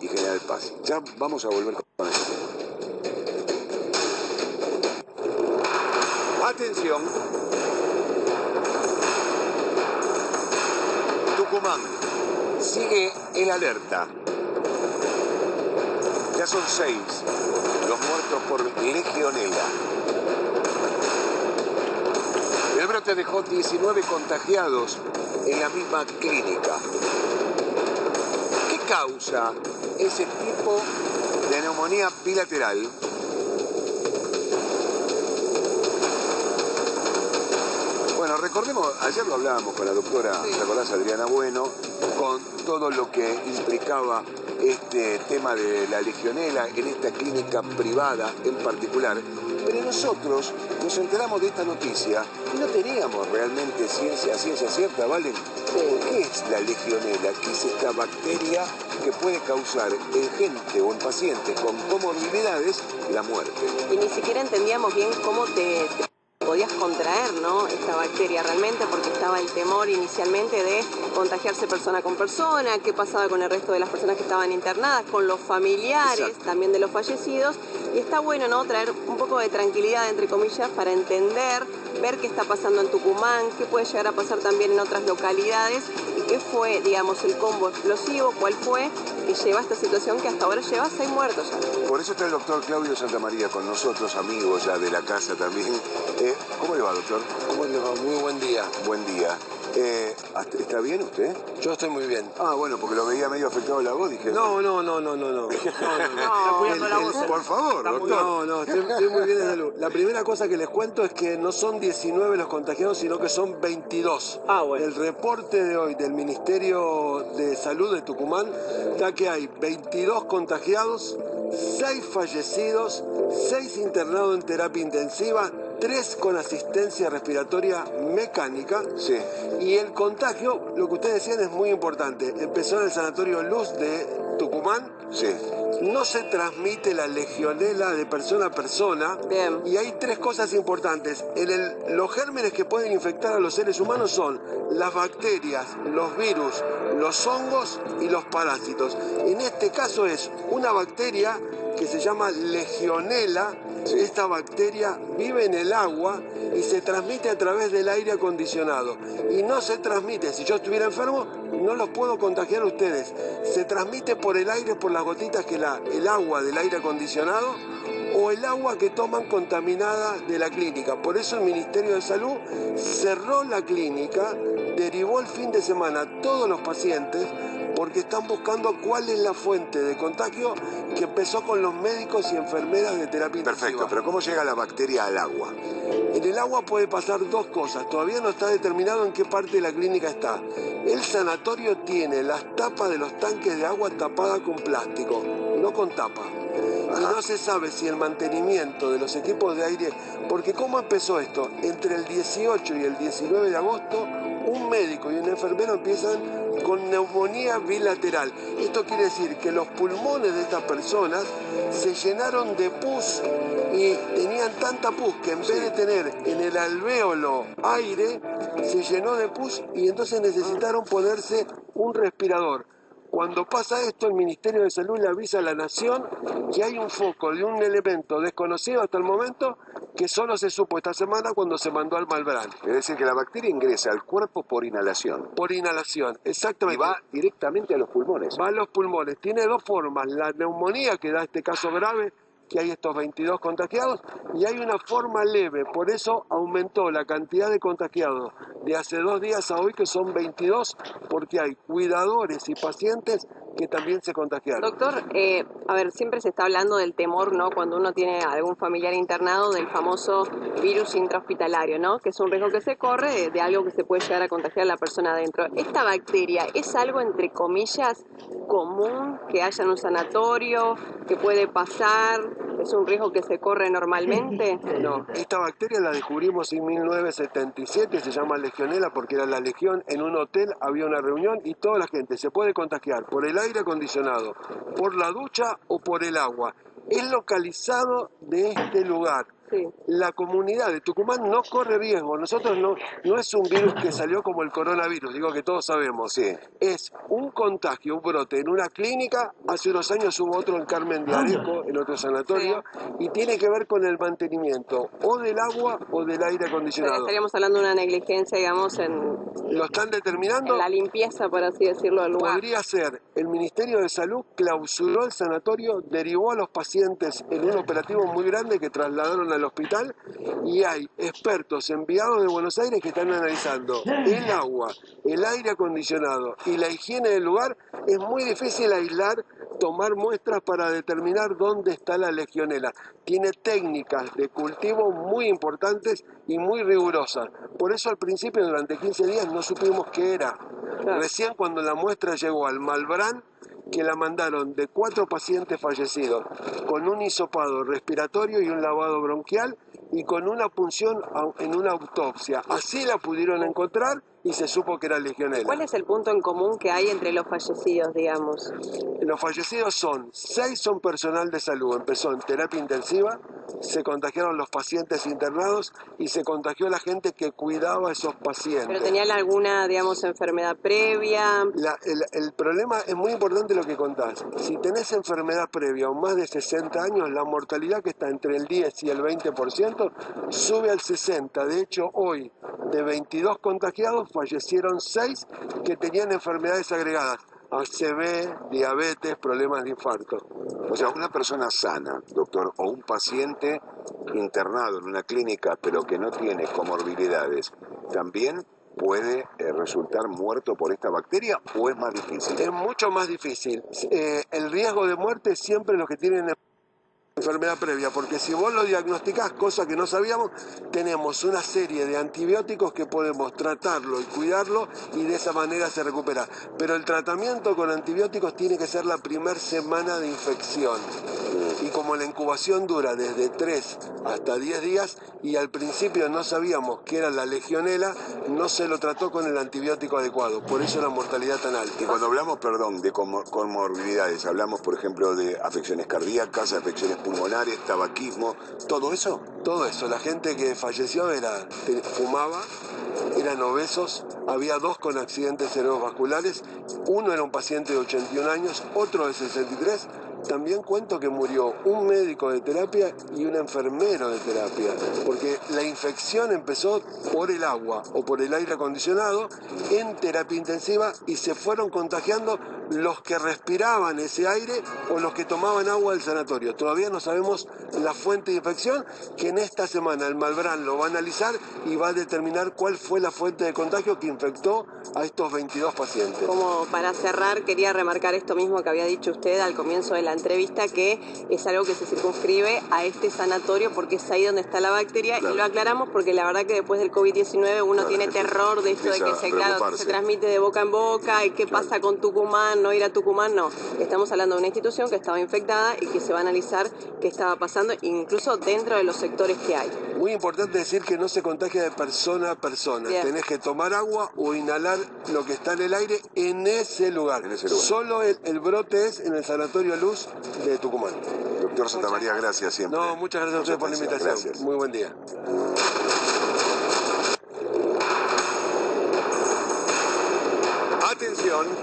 y General Paz. Ya vamos a volver con eso. Atención. Tucumán. Sigue el alerta. Ya son 6 los muertos por legionela. El brote dejó 19 contagiados en la misma clínica. ¿Qué causa ese tipo de neumonía bilateral? Bueno, recordemos, ayer lo hablábamos con la doctora, ¿te acordás, Adriana Bueno, con todo lo que implicaba este tema de la legionela en esta clínica privada en particular. Pero nosotros nos enteramos de esta noticia y no teníamos realmente ciencia cierta, ¿vale? ¿Qué es la legionela? ¿Qué es esta bacteria que puede causar en gente o en pacientes con comorbilidades la muerte? Y ni siquiera entendíamos bien cómo te podías contraer, ¿no?, esta bacteria realmente, porque estaba el temor inicialmente de contagiarse persona con persona, qué pasaba con el resto de las personas que estaban internadas, con los familiares. Exacto. También de los fallecidos, y está bueno, ¿no?, traer un poco de tranquilidad, entre comillas, para entender, ver qué está pasando en Tucumán, qué puede llegar a pasar también en otras localidades, y qué fue, digamos, el combo explosivo, cuál fue que lleva a esta situación que hasta ahora lleva 6 muertos ya. Por eso está el doctor Claudio Santamaría con nosotros, amigos ya de la casa también. ¿Cómo le va, doctor? ¿Cómo le va? Muy buen día. Buen día. ¿Está bien usted? Yo estoy muy bien. Ah, bueno, porque lo veía medio afectado la voz, dije. No. Por favor, doctor. No, estoy muy bien de salud. La primera cosa que les cuento es que no son 19 los contagiados, sino que son 22. Ah, bueno. El reporte de hoy del Ministerio de Salud de Tucumán está que hay 22 contagiados, 6 fallecidos, 6 internados en terapia intensiva, 3 con asistencia respiratoria mecánica. Sí. Y el contagio, lo que ustedes decían, es muy importante. Empezó en el Sanatorio Luz de Tucumán. Sí. No se transmite la legionela de persona a persona. Bien. Y hay 3 cosas importantes. Los gérmenes que pueden infectar a los seres humanos son las bacterias, los virus, los hongos y los parásitos. En este caso es una bacteria que se llama legionela. Sí. Esta bacteria vive en el agua y se transmite a través del aire acondicionado. Y no se transmite, si yo estuviera enfermo, no los puedo contagiar a ustedes. Se transmite por el aire, por las gotitas que el agua del aire acondicionado o el agua que toman contaminada de la clínica. Por eso el Ministerio de Salud cerró la clínica, derivó el fin de semana a todos los pacientes, porque están buscando cuál es la fuente de contagio, que empezó con los médicos y enfermeras de terapia intensiva. Perfecto, pero ¿cómo llega la bacteria al agua? En el agua puede pasar 2 cosas. Todavía no está determinado en qué parte de la clínica está. El sanatorio tiene las tapas de los tanques de agua tapadas con plástico, no con tapa. Y no se sabe si el mantenimiento de los equipos de aire... Porque ¿cómo empezó esto? Entre el 18 y el 19 de agosto, un médico y un enfermero empiezan con neumonía bilateral. Esto quiere decir que los pulmones de estas personas se llenaron de pus y tenían tanta pus que en vez de tener en el alvéolo aire, se llenó de pus y entonces necesitaron ponerse un respirador. Cuando pasa esto, el Ministerio de Salud le avisa a la Nación que hay un foco de un elemento desconocido hasta el momento, que solo se supo esta semana cuando se mandó al Malbrán. Es decir, que la bacteria ingresa al cuerpo por inhalación. Por inhalación, exactamente. Y va directamente a los pulmones. Va a los pulmones. Tiene 2 formas. La neumonía, que da este caso grave, que hay estos 22 contagiados, y hay una forma leve. Por eso aumentó la cantidad de contagiados de hace 2 días a hoy, que son 22, porque hay cuidadores y pacientes que también se contagiaron. Doctor, a ver, siempre se está hablando del temor, ¿no?, cuando uno tiene algún familiar internado, del famoso virus intrahospitalario, ¿no?, que es un riesgo que se corre de algo que se puede llegar a contagiar a la persona adentro. ¿Esta bacteria es algo, entre comillas, común que haya en un sanatorio, que puede pasar? ¿Es un riesgo que se corre normalmente? No, esta bacteria la descubrimos en 1977, se llama legionela porque era la legión. En un hotel había una reunión y toda la gente se puede contagiar por el aire acondicionado, por la ducha o por el agua. Es localizado de este lugar. Sí. La comunidad de Tucumán no corre riesgo. Nosotros no es un virus que salió como el coronavirus, digo que todos sabemos. Sí. Es un contagio, un brote en una clínica. Hace unos años hubo otro en Carmen de Areco, en otro sanatorio, y tiene que ver con el mantenimiento o del agua o del aire O sea, acondicionado. estaríamos hablando de una negligencia, digamos, Lo están determinando. en la limpieza, por así decirlo, del lugar. Podría ser, el Ministerio de Salud clausuró el sanatorio, derivó a los pacientes en un operativo muy grande que trasladaron al hospital, y hay expertos enviados de Buenos Aires que están analizando el agua, el aire acondicionado y la higiene del lugar. Es muy difícil aislar, tomar muestras para determinar dónde está la legionela. Tiene técnicas de cultivo muy importantes y muy rigurosas. Por eso al principio, durante 15 días, no supimos qué era. Claro. Recién cuando la muestra llegó al Malbrán, que la mandaron de 4 pacientes fallecidos, con un hisopado respiratorio y un lavado bronquial, y con una punción en una autopsia. Así la pudieron encontrar y se supo que era legionela. ¿Cuál es el punto en común que hay entre los fallecidos, digamos? Los fallecidos son 6 son personal de salud, empezó en terapia intensiva, se contagiaron los pacientes internados y se contagió la gente que cuidaba a esos pacientes. ¿Pero tenían alguna, digamos, enfermedad previa? El problema es muy importante lo que contás. Si tenés enfermedad previa o más de 60 años, la mortalidad, que está entre el 10 y el 20%, sube al 60%. De hecho, hoy, de 22 contagiados, fallecieron 6 que tenían enfermedades agregadas: ACV, diabetes, problemas de infarto. O sea, una persona sana, doctor, o un paciente internado en una clínica pero que no tiene comorbilidades, ¿también puede resultar muerto por esta bacteria o es más difícil? Es mucho más difícil. El riesgo de muerte es siempre los que tienen enfermedad previa, porque si vos lo diagnosticás, cosa que no sabíamos, tenemos una serie de antibióticos que podemos tratarlo y cuidarlo, y de esa manera se recupera. Pero el tratamiento con antibióticos tiene que ser la primera semana de infección, y como la incubación dura desde 3 hasta 10 días, y al principio no sabíamos que era la legionela, no se lo trató con el antibiótico adecuado, por eso la mortalidad tan alta. Y cuando hablamos, perdón, de comorbilidades, hablamos, por ejemplo, de afecciones cardíacas, afecciones pulmonares, tabaquismo, ¿todo eso? Todo eso. La gente que falleció fumaba, eran obesos, había 2 con accidentes cerebrovasculares, uno era un paciente de 81 años, otro de 63. También cuento que murió un médico de terapia y un enfermero de terapia, porque la infección empezó por el agua o por el aire acondicionado en terapia intensiva, y se fueron contagiando los que respiraban ese aire o los que tomaban agua del sanatorio. Todavía no sabemos la fuente de infección, que en esta semana el Malbrán lo va a analizar y va a determinar cuál fue la fuente de contagio que infectó a estos 22 pacientes. Como para cerrar, quería remarcar esto mismo que había dicho usted al comienzo de la entrevista, que es algo que se circunscribe a este sanatorio porque es ahí donde está la bacteria. Claro. Y lo aclaramos porque la verdad que después del COVID-19 uno tiene terror de esto de que se transmite de boca en boca, y qué pasa con Tucumán, no ir a Tucumán. No, estamos hablando de una institución que estaba infectada y que se va a analizar qué estaba pasando, incluso dentro de los sectores que hay. Muy importante decir que no se contagia de persona a persona. Bien. Tenés que tomar agua o inhalar lo que está en el aire en ese lugar. Solo el brote es en el Sanatorio Luz de Tucumán. Doctor Santamaría, gracias siempre. No, muchas gracias a ustedes por la invitación. Gracias. Muy buen día. Atención.